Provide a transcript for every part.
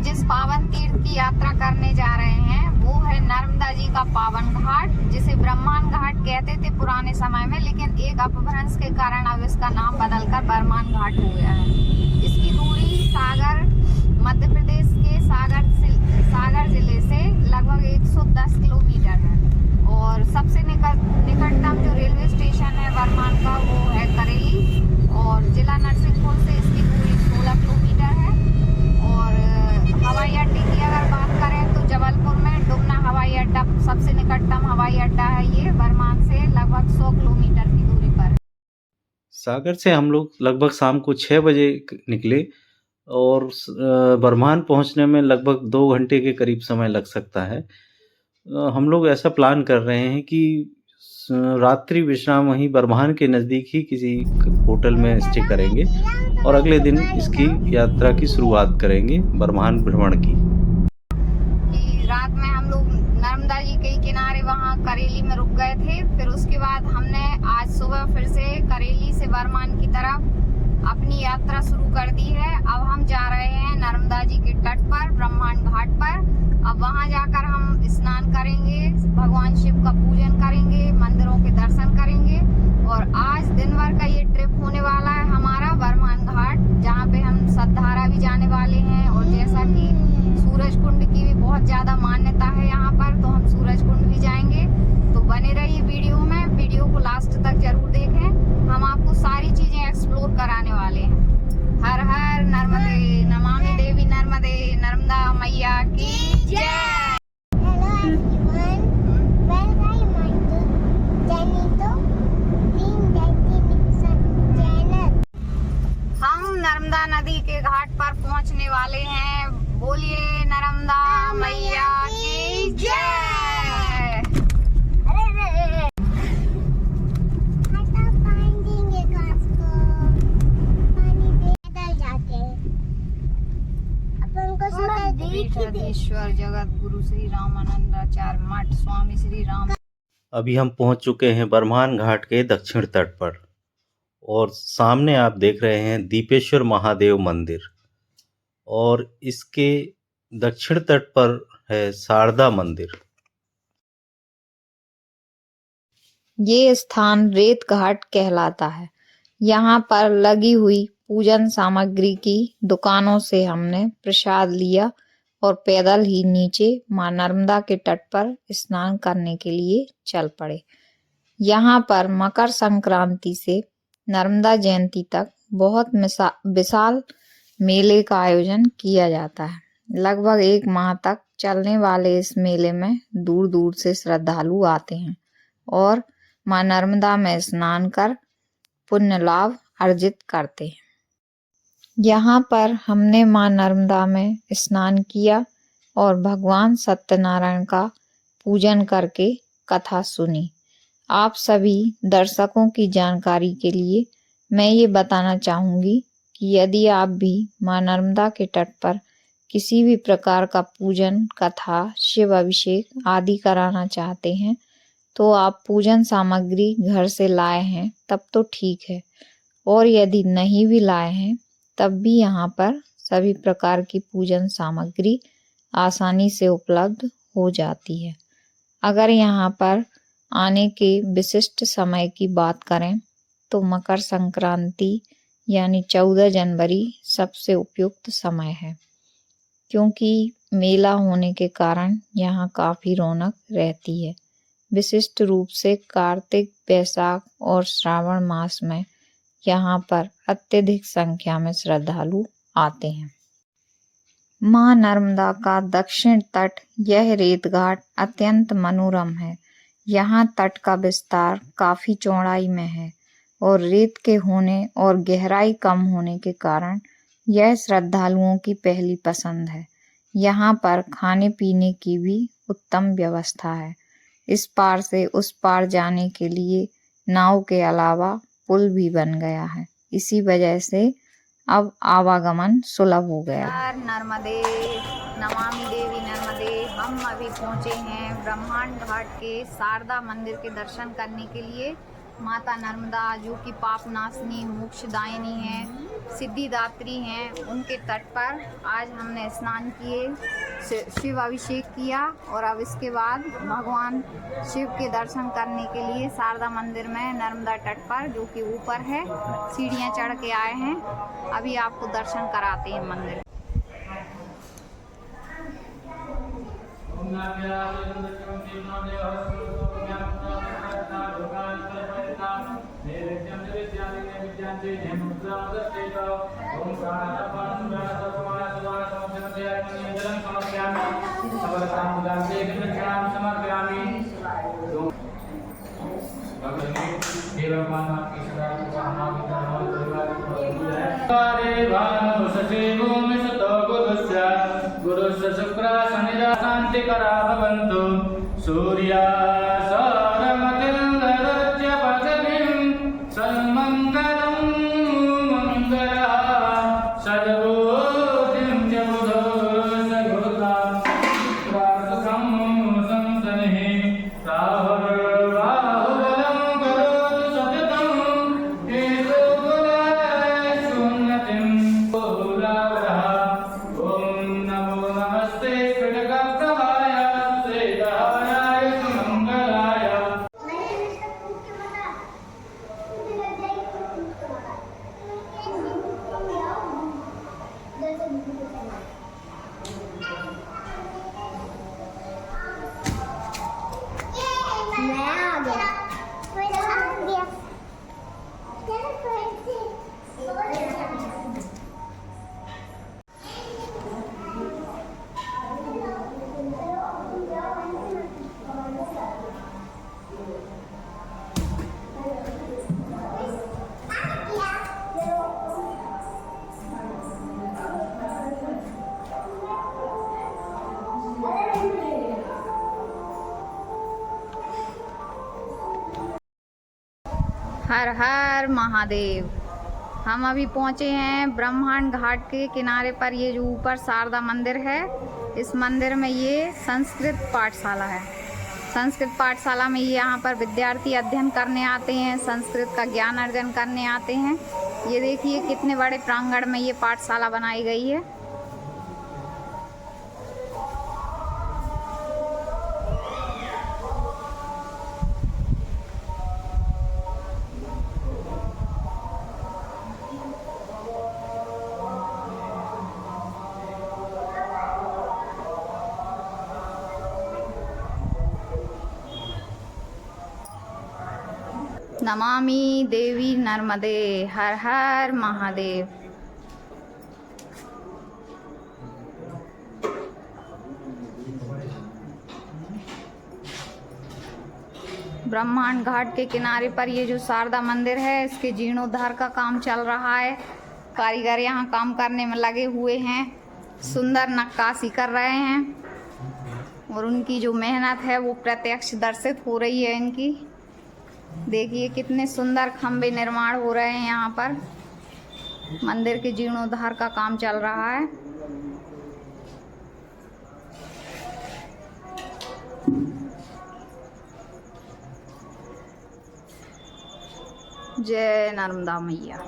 हम जिस पावन तीर्थ की यात्रा करने जा रहे हैं वो है नर्मदा जी का पावन घाट, जिसे ब्रह्मांड घाट कहते थे पुराने समय में, लेकिन एक अपभ्रंश के कारण अब इसका नाम बदलकर बरमान घाट हो गया है। इसकी दूरी सागर, मध्य प्रदेश के सागर जिले से लगभग 110 किलोमीटर है और सबसे निकटतम जो रेलवे स्टेशन है बरमान का वो है करेली और जिला नरसिंहपुर से इसकी दूरी 16 किलोमीटर है। और हवाई अड्डे की अगर बात करें तो जबलपुर में डुमना हवाई अड्डा सबसे निकटतम हवाई अड्डा है, ये बरमान से लगभग 100 किलोमीटर की दूरी पर है। सागर से हम लोग लगभग शाम को 6 बजे निकले और बरमान पहुंचने में लगभग 2 घंटे के करीब समय लग सकता है। हम लोग ऐसा प्लान कर रहे हैं कि रात्रि विश्राम वहीं बरमान के नज़दीक ही किसी होटल में स्टे करेंगे और अगले दिन इसकी यात्रा की शुरुआत करेंगे बरमान भ्रमण की। रात में हम लोग नर्मदा जी के किनारे वहाँ करेली में रुक गए थे, फिर उसके बाद हमने आज सुबह फिर से करेली से बरमान की तरफ अपनी यात्रा शुरू कर दी है। अब हम जा रहे हैं नर्मदा जी के तट पर, ब्रह्मांड घाट पर। अब वहां जाकर हम स्नान करेंगे, भगवान शिव का पूजन करेंगे, मंदिरों के दर्शन करेंगे और आज दिन भर का ये ट्रिप होने वाला है हमारा बरमान घाट, जहाँ पे हम सतधारा भी जाने वाले हैं और जैसा कि सूरज कुंड की भी बहुत ज्यादा मान्यता है यहाँ पर, तो हम सूरज कुंड भी जाएंगे। तो बने रहिए वीडियो में, वीडियो को लास्ट तक जरूर देखें, हम आपको सारी चीजें एक्सप्लोर कराने वाले हैं। हर हर नर्मदे, नमामि देवी नर्मदे, नर्मदा मैया की जय। हम नर्मदा नदी के घाट पर पहुंचने वाले हैं, बोलिए नर्मदा मैया की जय। ईश्वर जगत गुरु श्री रामानंदाचार्य मठ स्वामी श्री राम। अभी हम पहुंच चुके हैं बरमान घाट के दक्षिण तट पर और सामने आप देख रहे हैं दीपेश्वर महादेव मंदिर और इसके दक्षिण तट पर है शारदा मंदिर। ये स्थान रेत घाट कहलाता है। यहाँ पर लगी हुई पूजन सामग्री की दुकानों से हमने प्रसाद लिया और पैदल ही नीचे मां नर्मदा के तट पर स्नान करने के लिए चल पड़े। यहाँ पर मकर संक्रांति से नर्मदा जयंती तक बहुत विशाल मेले का आयोजन किया जाता है। लगभग 1 माह तक चलने वाले इस मेले में दूर दूर से श्रद्धालु आते हैं और मां नर्मदा में स्नान कर पुण्य लाभ अर्जित करते हैं। यहाँ पर हमने मां नर्मदा में स्नान किया और भगवान सत्यनारायण का पूजन करके कथा सुनी। आप सभी दर्शकों की जानकारी के लिए मैं ये बताना चाहूंगी कि यदि आप भी मां नर्मदा के तट पर किसी भी प्रकार का पूजन, कथा, शिव अभिषेक आदि कराना चाहते हैं तो आप पूजन सामग्री घर से लाए हैं तब तो ठीक है, और यदि नहीं भी लाए हैं तब भी यहाँ पर सभी प्रकार की पूजन सामग्री आसानी से उपलब्ध हो जाती है। अगर यहाँ पर आने के विशिष्ट समय की बात करें तो मकर संक्रांति यानी 14 जनवरी सबसे उपयुक्त समय है, क्योंकि मेला होने के कारण यहाँ काफी रौनक रहती है। विशिष्ट रूप से कार्तिक, बैसाख और श्रावण मास में यहाँ पर अत्यधिक संख्या में श्रद्धालु आते हैं। मां नर्मदा का दक्षिण तट यह रेत घाट अत्यंत मनोरम है। यहाँ तट का विस्तार काफी चौड़ाई में है और रेत के होने और गहराई कम होने के कारण यह श्रद्धालुओं की पहली पसंद है। यहाँ पर खाने पीने की भी उत्तम व्यवस्था है। इस पार से उस पार जाने के लिए नाव के अलावा पुल भी बन गया है। इसी वजह से अब आवागमन सुलभ हो गया। नर्मदे, नमामि देवी नर्मदे। हम अभी पहुँचे हैं ब्रह्मांड घाट के शारदा मंदिर के दर्शन करने के लिए। माता नर्मदा जो कि पाप नाशनी मोक्षदायिनी है, सिद्धिदात्री हैं उनके तट पर आज हमने स्नान किए, शिव अभिषेक किया और अब इसके बाद भगवान शिव के दर्शन करने के लिए शारदा मंदिर में नर्मदा तट पर, जो कि ऊपर है, सीढ़ियां चढ़ के आए हैं। अभी आपको दर्शन कराते हैं मंदिर। शांतिकरा भवन्तु सूर्या सौरमतिर्लदच्च पृथिवीं सन्मङ्गलं मङ्गलः सर्वोऽधिं च बुधो सगुरुतां प्रार्थकं संसनिः राहुर्बाहुबलं करोतु सततं हेतो कुलाय सुन्नतिं बहुलावरः ॐ नमो नमस्ते कृतकप्रभाय श्रीरायाय सुमङ्गलाय। हर हर महादेव। हम अभी पहुंचे हैं ब्रह्मांड घाट के किनारे पर। ये जो ऊपर शारदा मंदिर है, इस मंदिर में ये संस्कृत पाठशाला है। संस्कृत पाठशाला में ये यहाँ पर विद्यार्थी अध्ययन करने आते हैं, संस्कृत का ज्ञान अर्जन करने आते हैं। ये देखिए कितने बड़े प्रांगण में ये पाठशाला बनाई गई है। नमामि देवी नर्मदे। हर हर महादेव। ब्रह्मांड घाट के किनारे पर ये जो शारदा मंदिर है, इसके जीर्णोद्धार का काम चल रहा है। कारीगर यहाँ काम करने में लगे हुए हैं, सुंदर नक्काशी कर रहे हैं और उनकी जो मेहनत है वो प्रत्यक्ष दर्शित हो रही है इनकी। देखिए कितने सुंदर खंभे निर्माण हो रहे हैं। यहाँ पर मंदिर के जीर्णोद्धार का काम चल रहा है। जय नर्मदा मैया।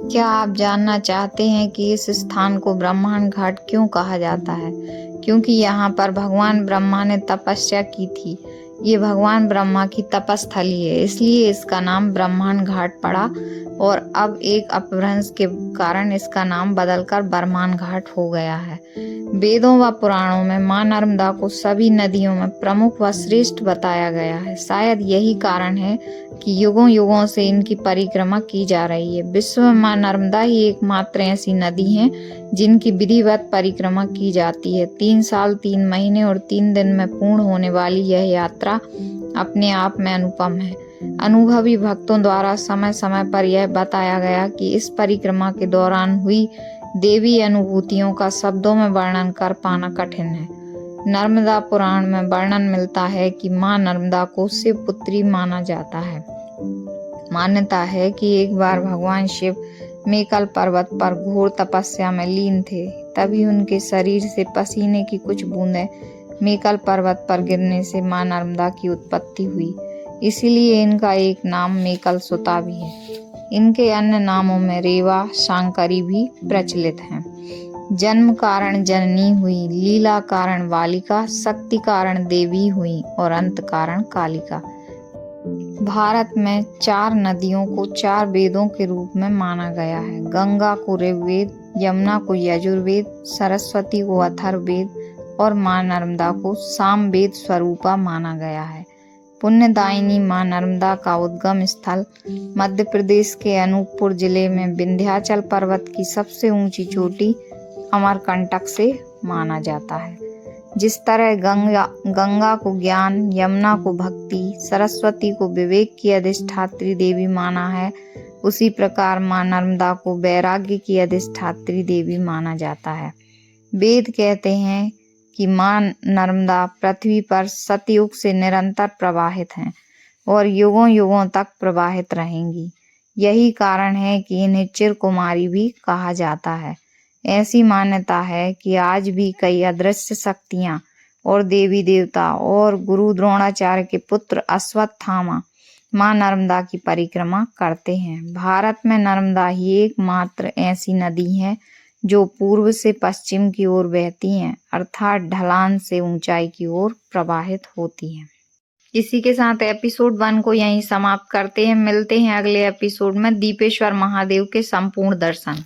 क्या आप जानना चाहते हैं कि इस स्थान को ब्रह्मांड घाट क्यों कहा जाता है? क्योंकि यहाँ पर भगवान ब्रह्मा ने तपस्या की थी। ये भगवान ब्रह्मा की तपस्थली है, इसलिए इसका नाम ब्रह्मांड घाट पड़ा और अब एक अपभ्रंश के कारण इसका नाम बदलकर बरमान घाट हो गया है। वेदों व पुराणों में मां नर्मदा को सभी नदियों में प्रमुख व श्रेष्ठ बताया गया है। शायद यही कारण है कि युगों युगों से इनकी परिक्रमा की जा रही है। विश्व में मां नर्मदा ही एकमात्र ऐसी नदी है जिनकी विधिवत परिक्रमा की जाती है। 3 साल 3 महीने और 3 दिन में पूर्ण होने वाली यह यात्रा अपने आप में अनुपम है। अनुभवी भक्तों द्वारा समय समय पर यह बताया गया कि इस परिक्रमा के दौरान हुई देवी अनुभूतियों का शब्दों में वर्णन कर पाना कठिन है। नर्मदा पुराण में वर्णन मिलता है कि मां नर्मदा को शिव पुत्री माना जाता है। मान्यता है कि एक बार भगवान शिव मेकल पर्वत पर घोर तपस्या में लीन थे। तभी उनके शरीर से पसीने की कुछ बूंदें मेकल पर्वत पर गिरने से मां नर्मदा की उत्पत्ति हुई। इसीलिए इनका एक नाम मेकल सुता भी है। इनके अन्य नामों में रेवा, शांकरी भी प्रचलित हैं। जन्म कारण जननी हुई, लीला कारण बालिका, शक्ति कारण देवी हुई और अंत कारण कालिका। भारत में 4 नदियों को 4 वेदों के रूप में माना गया है। गंगा को ऋग्वेद, यमुना को यजुर्वेद, सरस्वती को अथर्ववेद और मां नर्मदा को सामवेद स्वरूपा माना गया है। पुण्यदायिनी मां नर्मदा का उद्गम स्थल मध्य प्रदेश के अनूपपुर जिले में विंध्याचल पर्वत की सबसे ऊंची चोटी अमरकंटक से माना जाता है। जिस तरह गंगा को ज्ञान, यमुना को भक्ति, सरस्वती को विवेक की अधिष्ठात्री देवी माना है, उसी प्रकार मां नर्मदा को वैराग्य की अधिष्ठात्री देवी माना जाता है। वेद कहते हैं कि मां नर्मदा पृथ्वी पर सतयुग से निरंतर प्रवाहित हैं और युगों युगों तक प्रवाहित रहेंगी। यही कारण है कि इन्हें चिरकुमारी भी कहा जाता है। ऐसी मान्यता है कि आज भी कई अदृश्य शक्तियां और देवी देवता और गुरु द्रोणाचार्य के पुत्र अश्वत्थामा मां नर्मदा की परिक्रमा करते हैं। भारत में नर्मदा ही एकमात्र ऐसी नदी है जो पूर्व से पश्चिम की ओर बहती हैं, अर्थात ढलान से ऊंचाई की ओर प्रवाहित होती हैं। इसी के साथ एपिसोड 1 को यहीं समाप्त करते हैं। मिलते हैं अगले एपिसोड में दीपेश्वर महादेव के संपूर्ण दर्शन।